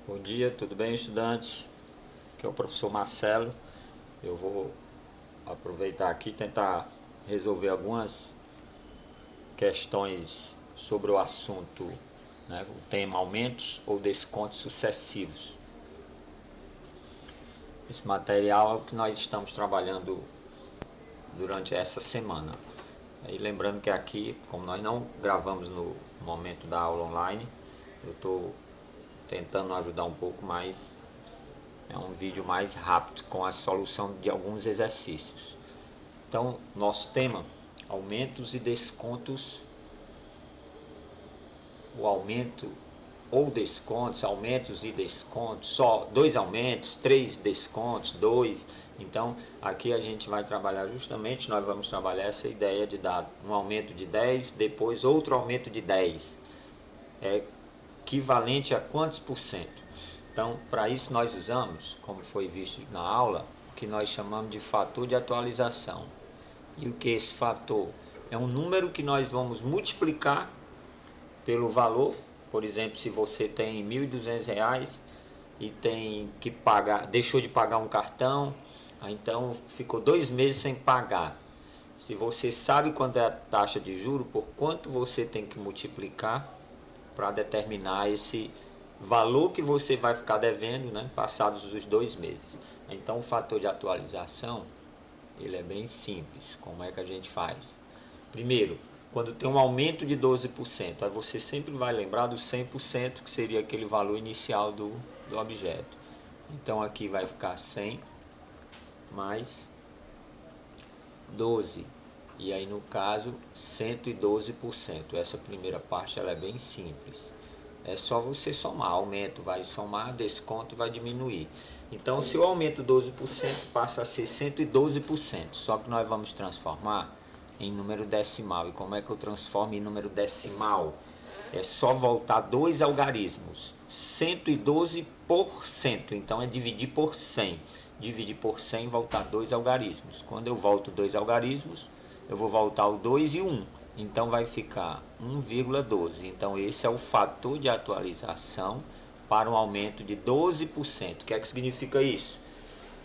Bom dia, tudo bem, estudantes? Aqui é o professor Marcelo. Eu vou aproveitar aqui e tentar resolver algumas questões sobre o assunto, né, o tema aumentos ou descontos sucessivos. Esse material é o que nós estamos trabalhando durante essa semana. E lembrando que aqui, como nós não gravamos no momento da aula online, eu estou tentando ajudar um pouco mais. É um vídeo mais rápido com a solução de alguns exercícios. Então, nosso tema, aumentos e descontos. O aumento ou descontos, aumentos e descontos, só 2 aumentos, 3 descontos, 2. Então, aqui a gente vai trabalhar justamente, nós vamos trabalhar essa ideia de dar um aumento de 10, depois outro aumento de 10. É equivalente a quantos por cento? Então, para isso nós usamos, como foi visto na aula, o que nós chamamos de fator de atualização. E o que é esse fator? É um número que nós vamos multiplicar pelo valor. Por exemplo, se você tem R$ 1.200 e tem que pagar, deixou de pagar um cartão, então ficou 2 meses sem pagar. Se você sabe quanto é a taxa de juro, por quanto você tem que multiplicar para determinar esse valor que você vai ficar devendo, né, passados os 2 meses. Então o fator de atualização, ele é bem simples. Como é que a gente faz? Primeiro, quando tem um aumento de 12%, aí você sempre vai lembrar do 100%, que seria aquele valor inicial do objeto. Então aqui vai ficar 100 mais 12. E aí no caso 112%. Essa primeira parte ela é bem simples. É só você somar, aumento vai somar, desconto vai diminuir. Então se o aumento 12% passa a ser 112%, só que nós vamos transformar em número decimal. E como é que eu transformo em número decimal? É só voltar 2 algarismos, 112%, então é dividir por 100. Dividir por 100, voltar 2 algarismos. Quando eu volto 2 algarismos, eu vou voltar o 2 e o 1. Então vai ficar 1,12. Então esse é o fator de atualização para um aumento de 12%. O que é que significa isso?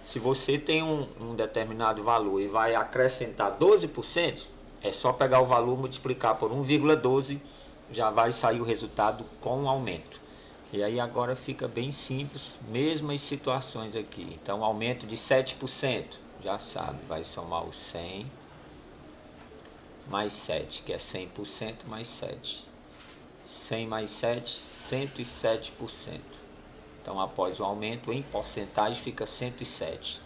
Se você tem um determinado valor e vai acrescentar 12%, é só pegar o valor, multiplicar por 1,12, já vai sair o resultado com o aumento. E aí agora fica bem simples, mesmas situações aqui. Então aumento de 7%, já sabe, vai somar o 100 mais 7, que é 100% mais 7. 100 mais 7, 107%. Então após o aumento em porcentagem fica 107.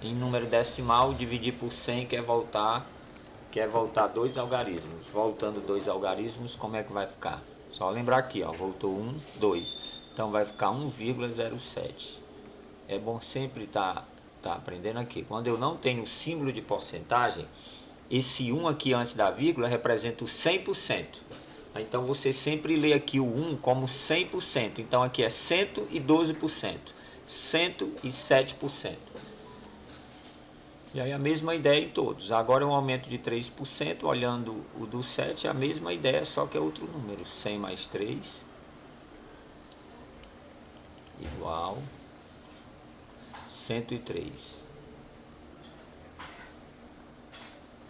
Em número decimal, dividir por 100 quer voltar 2 algarismos. Voltando 2 algarismos, como é que vai ficar? Só lembrar aqui, ó, voltou 1, 2. Então vai ficar 1,07. É bom sempre tá aprendendo aqui. Quando eu não tenho o símbolo de porcentagem, esse 1 aqui antes da vírgula representa o 100%. Então você sempre lê aqui o 1 como 100%. Então aqui é 112%, 107%. E aí a mesma ideia em todos. Agora é um aumento de 3%, olhando o do 7, é a mesma ideia, só que é outro número. 100 mais 3 igual 103.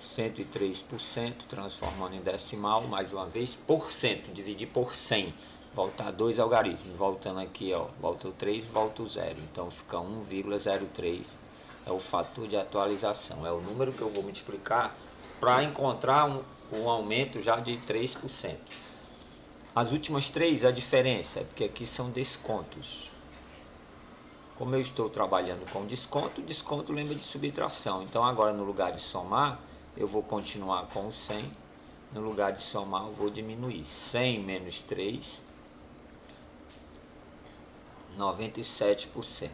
103%, transformando em decimal, mais uma vez, por cento, dividir por 100, voltar 2 algarismos, voltando aqui, ó, volta o 3, volta o 0, então fica 1,03, é o fator de atualização, é o número que eu vou multiplicar para encontrar um aumento já de 3%. As últimas 3, a diferença é porque aqui são descontos. Como eu estou trabalhando com desconto, desconto lembra de subtração, então agora no lugar de somar, eu vou continuar com o 100, no lugar de somar eu vou diminuir, 100 menos 3, 97%.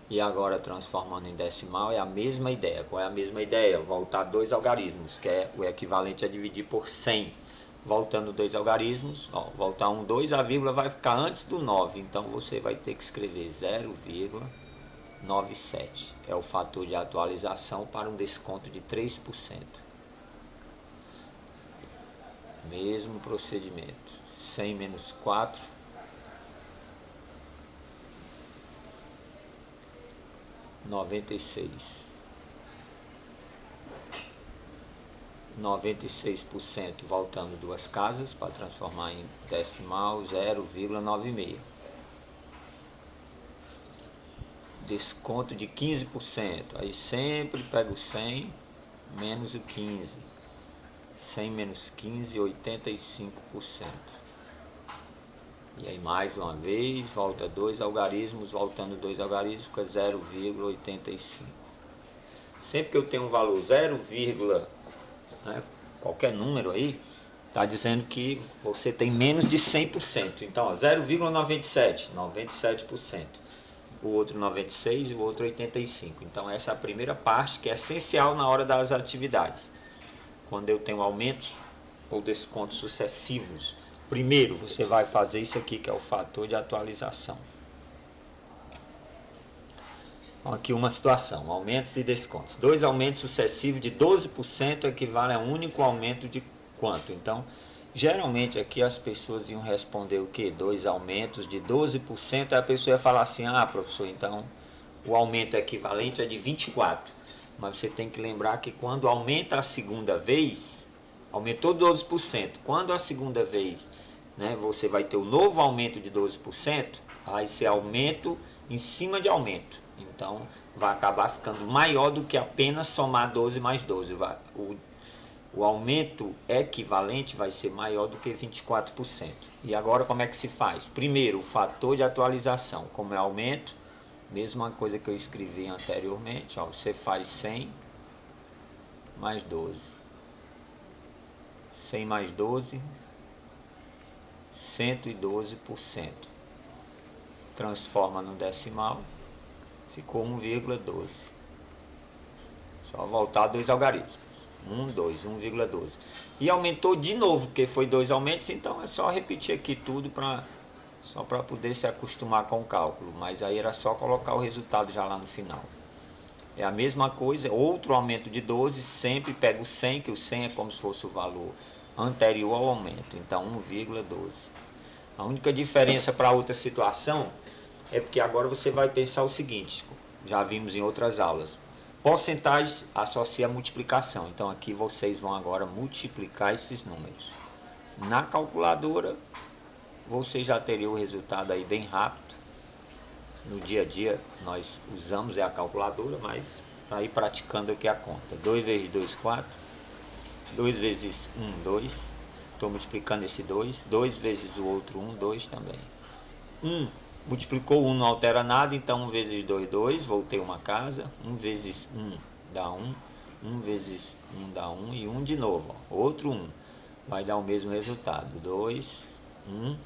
E agora transformando em decimal é a mesma ideia. Qual é a mesma ideia? Voltar 2 algarismos, que é o equivalente a dividir por 100. Voltando 2 algarismos, ó, voltar 1, 2, a vírgula vai ficar antes do 9, então você vai ter que escrever 0,97. É o fator de atualização para um desconto de 3%. Mesmo procedimento. 100 menos 4 96% voltando duas casas para transformar em decimal 0,96. Desconto de 15%, aí sempre pega o 100 menos o 15. 100 menos 15, 85%. E aí mais uma vez, volta dois algarismos, voltando dois algarismos, fica 0,85. Sempre que eu tenho um valor 0, né, qualquer número aí, está dizendo que você tem menos de 100%. Então, 0,97, 97%. O outro 96% e o outro 85%. Então, essa é a primeira parte que é essencial na hora das atividades. Quando eu tenho aumentos ou descontos sucessivos, primeiro você vai fazer isso aqui, que é o fator de atualização. Então, aqui uma situação, aumentos e descontos. Dois aumentos sucessivos de 12% equivale a um único aumento de quanto? Então, geralmente aqui as pessoas iam responder o quê? Dois aumentos de 12%, aí a pessoa ia falar assim, ah, professor, então o aumento equivalente é de 24%. Mas você tem que lembrar que quando aumenta a segunda vez, aumentou 12%. Quando a segunda vez, né, você vai ter o novo aumento de 12%, vai ser aumento em cima de aumento. Então, vai acabar ficando maior do que apenas somar 12 mais 12. O aumento equivalente vai ser maior do que 24%. E agora como é que se faz? Primeiro, o fator de atualização. Como é aumento, mesma coisa que eu escrevi anteriormente, ó, você faz 100 mais 12. 100 mais 12, 112%. Transforma no decimal, ficou 1,12. Só voltar dois algarismos. 1, 2, 1,12. E aumentou de novo, porque foi dois aumentos, então é só repetir aqui tudo só para poder se acostumar com o cálculo, mas aí era só colocar o resultado já lá no final. É a mesma coisa, outro aumento de 12, sempre pega o 100, que o 100 é como se fosse o valor anterior ao aumento, então 1,12. A única diferença para outra situação é porque agora você vai pensar o seguinte, já vimos em outras aulas, porcentagens associa a multiplicação, então aqui vocês vão agora multiplicar esses números. Na calculadora, você já teria o resultado aí bem rápido. No dia a dia nós usamos a calculadora, mas para ir praticando aqui a conta. 2 vezes 2, 4. 2 vezes 1, 2. Estou multiplicando esse 2. 2 vezes o outro 1, 2 também. 1 multiplicou 1, não altera nada, então 1 vezes 2, 2. Voltei uma casa. 1 vezes 1 dá 1. 1 vezes 1 dá 1 e 1 de novo. Ó. Outro 1. Vai dar o mesmo resultado. 2, 1, 1.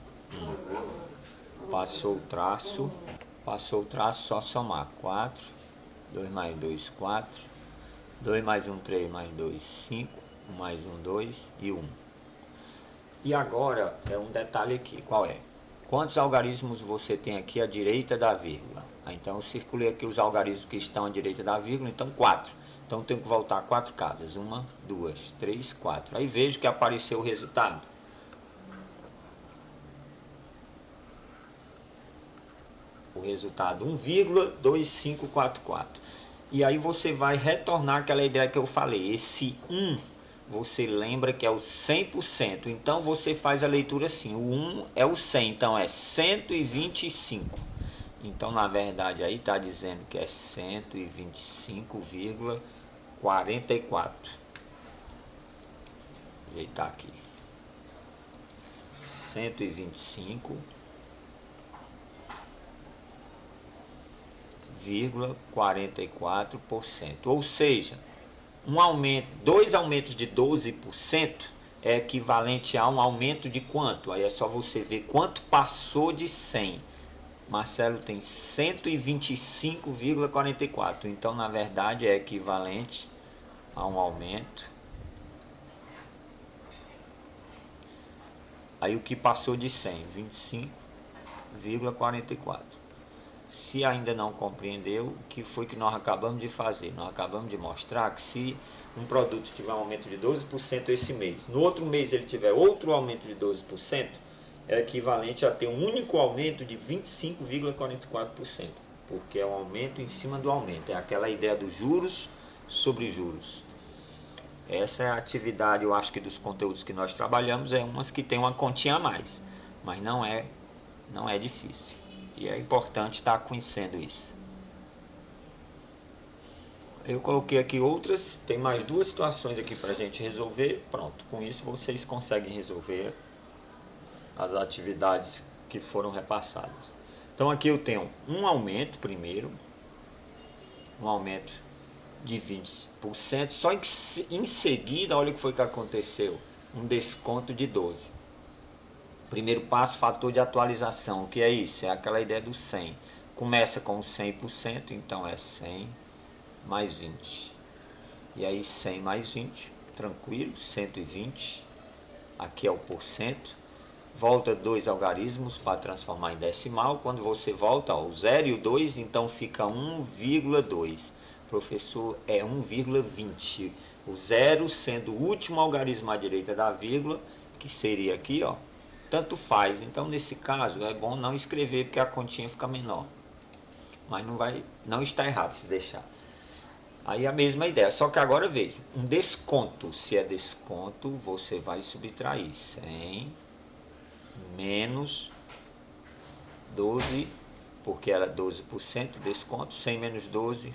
Passou o traço, só somar. 4, 2 mais 2, 4, 2 mais 1, 3 mais 2, 5, 1 mais 1, 2 e 1. E agora é um detalhe aqui, qual é? Quantos algarismos você tem aqui à direita da vírgula? Então eu circulei aqui os algarismos que estão à direita da vírgula, então 4. Então eu tenho que voltar 4 casas, 1, 2, 3, 4. Aí vejo que apareceu o resultado. O resultado 1,2544. E aí você vai retornar aquela ideia que eu falei. Esse 1, você lembra que é o 100%. Então você faz a leitura assim. O 1 é o 100, então é 125. Então na verdade aí está dizendo que é 125,44. Ajeitar aqui. 125,44%, ou seja, dois aumentos de 12% é equivalente a um aumento de quanto? Aí é só você ver quanto passou de 100. Marcelo tem 125,44, então na verdade é equivalente a um aumento. Aí o que passou de 100? 25,44. Se ainda não compreendeu, o que foi que nós acabamos de fazer? Nós acabamos de mostrar que se um produto tiver um aumento de 12% esse mês, no outro mês ele tiver outro aumento de 12%, é equivalente a ter um único aumento de 25,44%. porque é um aumento em cima do aumento. É aquela ideia dos juros sobre juros. Essa é a atividade, eu acho que dos conteúdos que nós trabalhamos, é umas que tem uma continha a mais, mas não é difícil. E é importante estar conhecendo isso. Eu coloquei aqui outras, tem mais duas situações aqui para a gente resolver. Pronto, com isso vocês conseguem resolver as atividades que foram repassadas. Então aqui eu tenho um aumento primeiro, um aumento de 20%, só em seguida, olha o que foi que aconteceu, um desconto de 12%. Primeiro passo, fator de atualização, o que é isso? É aquela ideia do 100. Começa com 100%, então é 100 mais 20. E aí 100 mais 20, tranquilo, 120, aqui é o porcento. Volta 2 algarismos para transformar em decimal. Quando você volta, ó, o 0 e o 2, então fica 1,2. Professor, é 1,20. O 0 sendo o último algarismo à direita da vírgula, que seria aqui, ó, tanto faz. Então, nesse caso, é bom não escrever, porque a continha fica menor. Mas não está errado se deixar. Aí a mesma ideia, só que agora veja, um desconto. Se é desconto, você vai subtrair 100 menos 12, porque era 12%, desconto, 100 menos 12,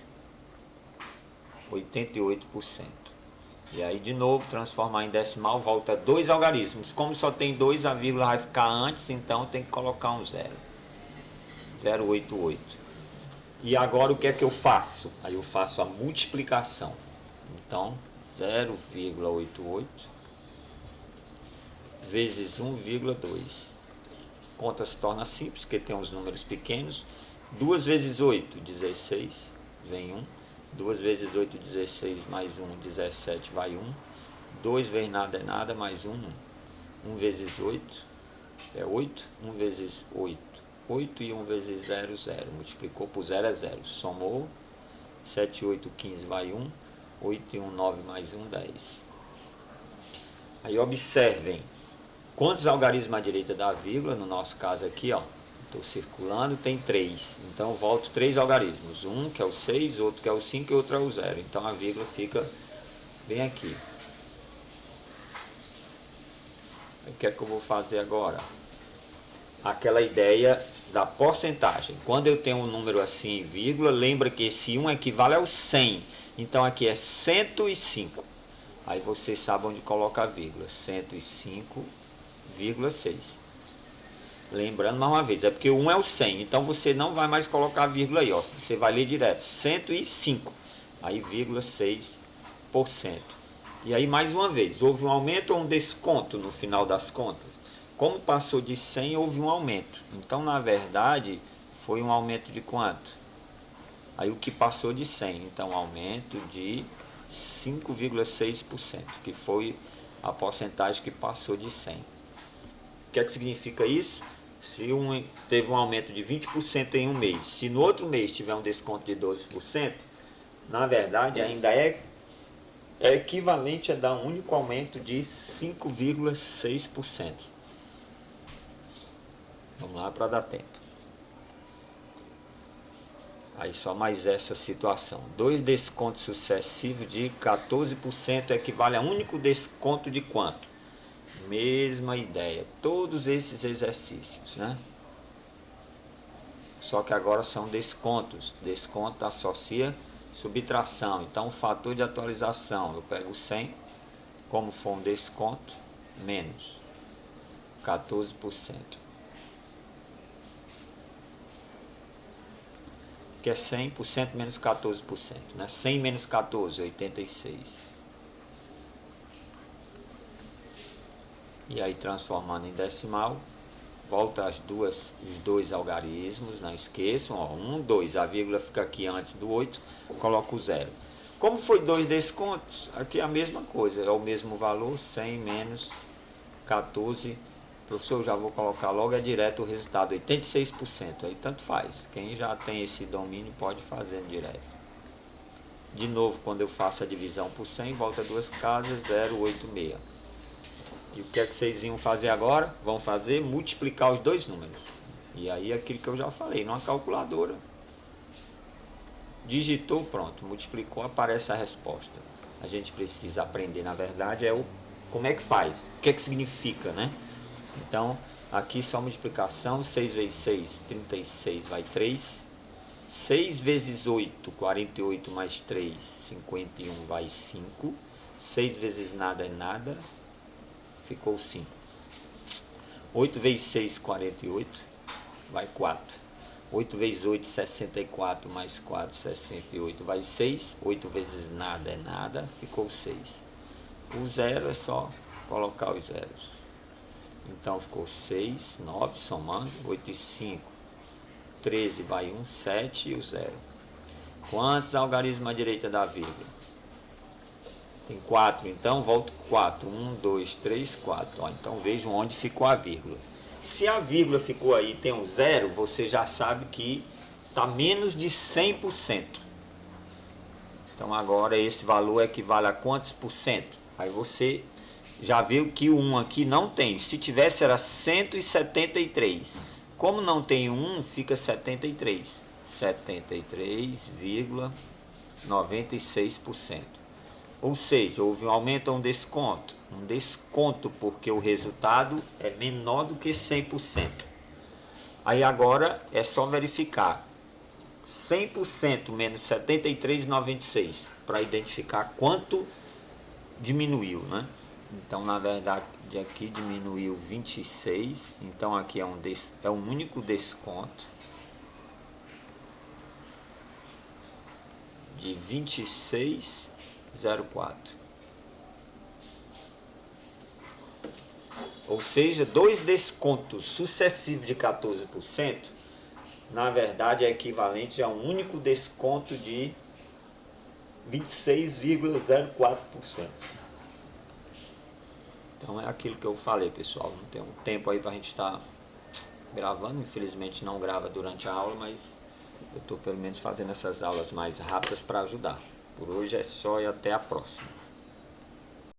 88%. E aí de novo, transformar em decimal, volta 2 algarismos. Como só tem 2, a vírgula vai ficar antes, então tem que colocar um 0. 0,88. E agora o que é que eu faço? Aí eu faço a multiplicação. Então, 0,88 vezes 1,2. Conta se torna simples, porque tem uns números pequenos. 2 vezes 8, 16, vem 1. 2 vezes 8, 16, mais 1, 17, vai 1. 2 vezes nada é nada, mais 1, 1. 1 vezes 8 é 8. 1 vezes 8, 8 e 1 vezes 0, 0. Multiplicou por 0 é 0. Somou. 7, 8, 15, vai 1. 8 e 1, 9, mais 1, 10. Aí observem. Quantos algarismos à direita da vírgula? No nosso caso aqui, ó. Estou circulando, tem 3. Então volto 3 algarismos. Um que é o 6, outro que é o 5 e outro é o 0. Então a vírgula fica bem aqui. O que é que eu vou fazer agora? Aquela ideia da porcentagem. Quando eu tenho um número assim, vírgula, lembra que esse 1 equivale ao 100. Então aqui é 105. Aí vocês sabem onde coloca a vírgula. 105,6. Lembrando mais uma vez, é porque o 1 é o 100. Então você não vai mais colocar a vírgula aí, ó. Você vai ler direto. 105. Aí, vírgula 6%. E aí, mais uma vez, houve um aumento ou um desconto no final das contas? Como passou de 100, houve um aumento. Então, na verdade, foi um aumento de quanto? Aí, o que passou de 100. Então, aumento de 5,6%, que foi a porcentagem que passou de 100. O que é que significa isso? Se teve um aumento de 20% em um mês, se no outro mês tiver um desconto de 12%, na verdade, ainda é equivalente a dar um único aumento de 5,6%. Vamos lá para dar tempo. Aí só mais essa situação. 2 descontos sucessivos de 14% equivale a um único desconto de quanto? Mesma ideia. Todos esses exercícios, né? Só que agora são descontos. Desconto associa subtração. Então, o fator de atualização, eu pego 100, como for um desconto, menos 14%. Que é 100% menos 14%, né? 100 menos 14, 86. E aí, transformando em decimal, volta os dois algarismos, não esqueçam, ó, 1, 2, a vírgula fica aqui antes do 8, coloco o 0. Como foi 2 descontos, aqui é a mesma coisa, é o mesmo valor, 100 menos 14. Professor, eu já vou colocar logo, é direto o resultado, 86%, aí tanto faz. Quem já tem esse domínio pode fazer direto. De novo, quando eu faço a divisão por 100, volta 2 casas, 0,86. E o que é que vocês iam fazer agora? Vão fazer multiplicar os dois números. E aí aquilo que eu já falei, numa calculadora. Digitou, pronto, multiplicou, aparece a resposta. A gente precisa aprender, na verdade, como é que faz, o que é que significa, né? Então, aqui só multiplicação, 6 vezes 6, 36, vai 3. 6 vezes 8, 48 mais 3, 51, vai 5. 6 vezes nada é nada, ficou 5. 8 vezes 6, 48, vai 4. 8 vezes 8, 64, mais 4, 68, vai 6. 8 vezes nada é nada, ficou 6. O zero é só colocar os zeros. Então ficou 6, 9, somando, 8 e 5, 13, vai 1, 7 e o zero. Quantos algarismos à direita da vírgula? Tem 4, então volto 4. 1, 2, 3, 4. Ó, então vejam onde ficou a vírgula. Se a vírgula ficou aí, tem um zero, você já sabe que está menos de 100%. Então agora esse valor equivale a quantos por cento? Aí você já viu que o 1 aqui não tem. Se tivesse era 173. Como não tem 1, fica 73. 73,96%. Ou seja, houve um aumento ou um desconto? Um desconto, porque o resultado é menor do que 100%. Aí agora é só verificar 100% menos 73,96 para identificar quanto diminuiu, né? Então, na verdade, aqui diminuiu 26. Então, aqui é um único desconto de 26,04. Ou seja, dois descontos sucessivos de 14%, na verdade é equivalente a um único desconto de 26,04%. Então é aquilo que eu falei, pessoal. Não tem um tempo aí para a gente estar gravando. Infelizmente não grava durante a aula, mas eu estou pelo menos fazendo essas aulas mais rápidas para ajudar. Por hoje é só e até a próxima.